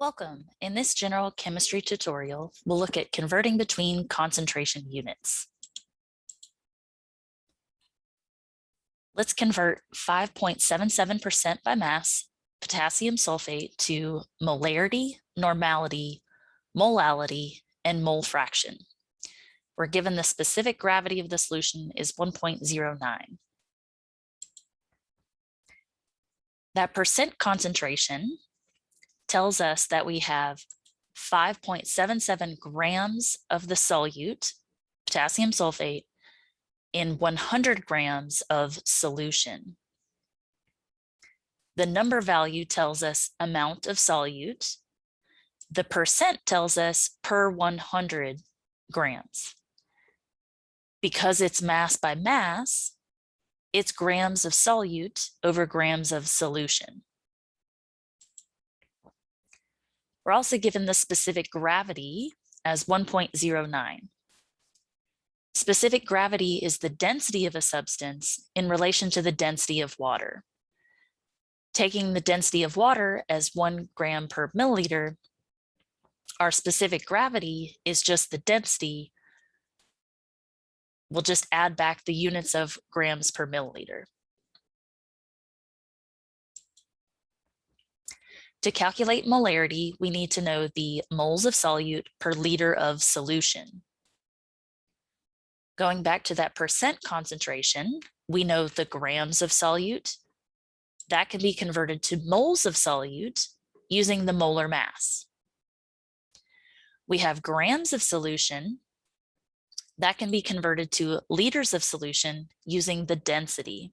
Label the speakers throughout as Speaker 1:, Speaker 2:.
Speaker 1: Welcome. In this general chemistry tutorial, we'll look at converting between concentration units. Let's convert 5.77% by mass potassium sulfate to molarity, normality, molality, and mole fraction. We're given the specific gravity of the solution is 1.09. That percent concentration tells us that we have 5.77 grams of the solute, potassium sulfate, in 100 grams of solution. The number value tells us amount of solute. The percent tells us per 100 grams. Because it's mass by mass, it's grams of solute over grams of solution. We're also given the specific gravity as 1.09. Specific gravity is the density of a substance in relation to the density of water. Taking the density of water as 1 gram per milliliter, our specific gravity is just the density. We'll just add back the units of grams per milliliter. To calculate molarity, we need to know the moles of solute per liter of solution. Going back to that percent concentration, we know the grams of solute. That can be converted to moles of solute using the molar mass. We have grams of solution. That can be converted to liters of solution using the density.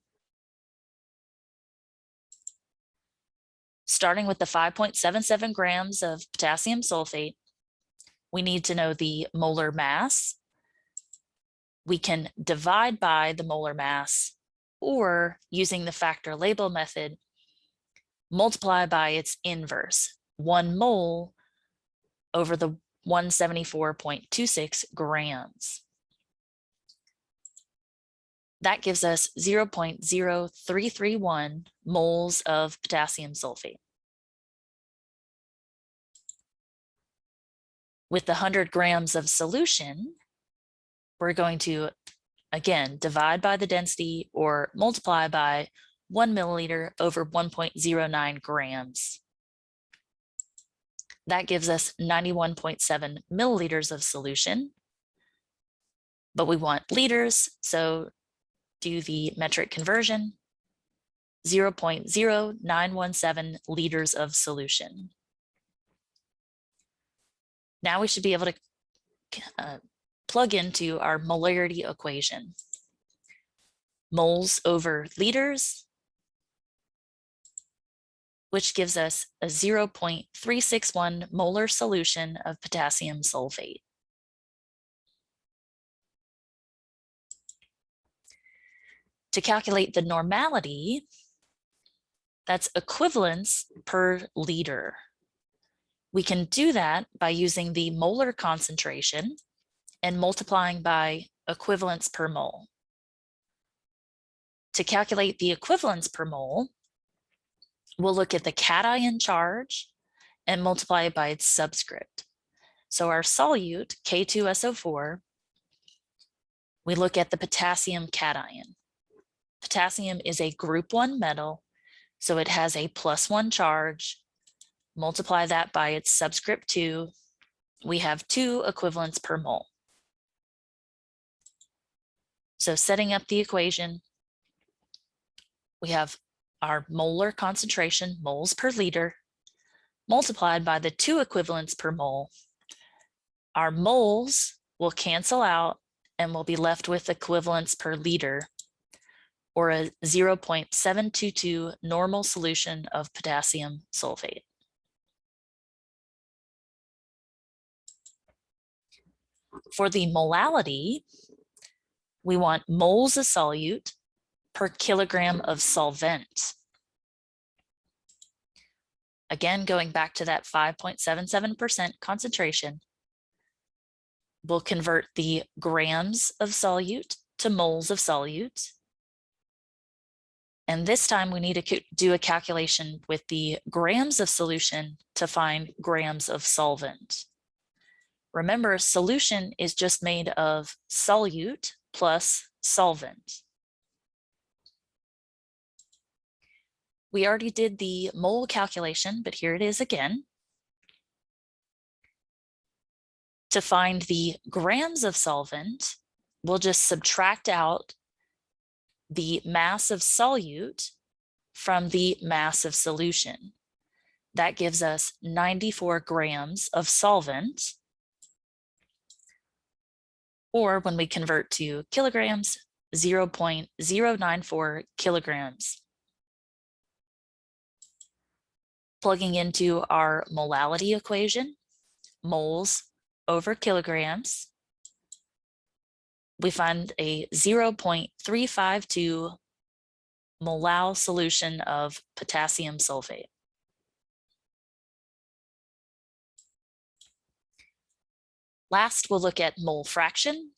Speaker 1: Starting with the 5.77 grams of potassium sulfate, we need to know the molar mass. We can divide by the molar mass, or using the factor label method, multiply by its inverse, 1 mole over the 174.26 grams. That gives us 0.0331 moles of potassium sulfate. With the 100 grams of solution, we're going to, again, divide by the density or multiply by 1 milliliter over 1.09 grams. That gives us 91.7 milliliters of solution, but we want liters, so do the metric conversion, 0.0917 liters of solution. Now we should be able to plug into our molarity equation. Moles over liters, which gives us a 0.361 molar solution of potassium sulfate. To calculate the normality, that's equivalence per liter. We can do that by using the molar concentration and multiplying by equivalence per mole. To calculate the equivalence per mole, we'll look at the cation charge and multiply it by its subscript. So our solute, K2SO4, we look at the potassium cation. Potassium is a group 1 metal, so it has a +1 charge. Multiply that by its subscript 2, we have 2 equivalents per mole. So setting up the equation, we have our molar concentration, moles per liter, multiplied by the 2 equivalents per mole. Our moles will cancel out and we'll be left with equivalents per liter, or a 0.722 normal solution of potassium sulfate. For the molality, we want moles of solute per kilogram of solvent. Again, going back to that 5.77% concentration, we'll convert the grams of solute to moles of solute. And this time we need to do a calculation with the grams of solution to find grams of solvent. Remember, solution is just made of solute plus solvent. We already did the mole calculation, but here it is again. To find the grams of solvent, we'll just subtract out the mass of solute from the mass of solution. That gives us 94 grams of solvent, or when we convert to kilograms, 0.094 kilograms. Plugging into our molality equation, moles over kilograms, we find a 0.352 molal solution of potassium sulfate. Last, we'll look at mole fraction.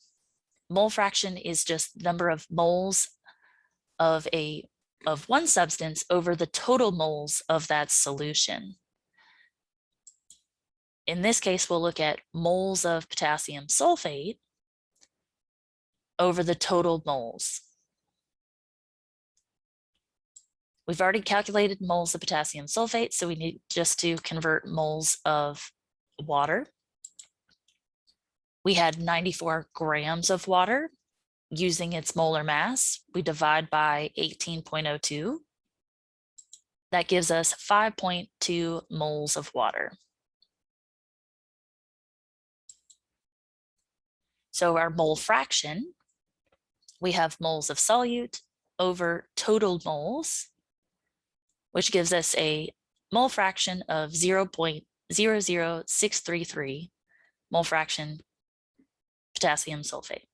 Speaker 1: Mole fraction is just the number of moles of one substance over the total moles of that solution. In this case, we'll look at moles of potassium sulfate over the total moles. We've already calculated moles of potassium sulfate, so we need just to convert moles of water. We had 94 grams of water. Using its molar mass, we divide by 18.02. That gives us 5.2 moles of water. So our mole fraction, we have moles of solute over total moles, which gives us a mole fraction of 0.00633 mole fraction potassium sulfate.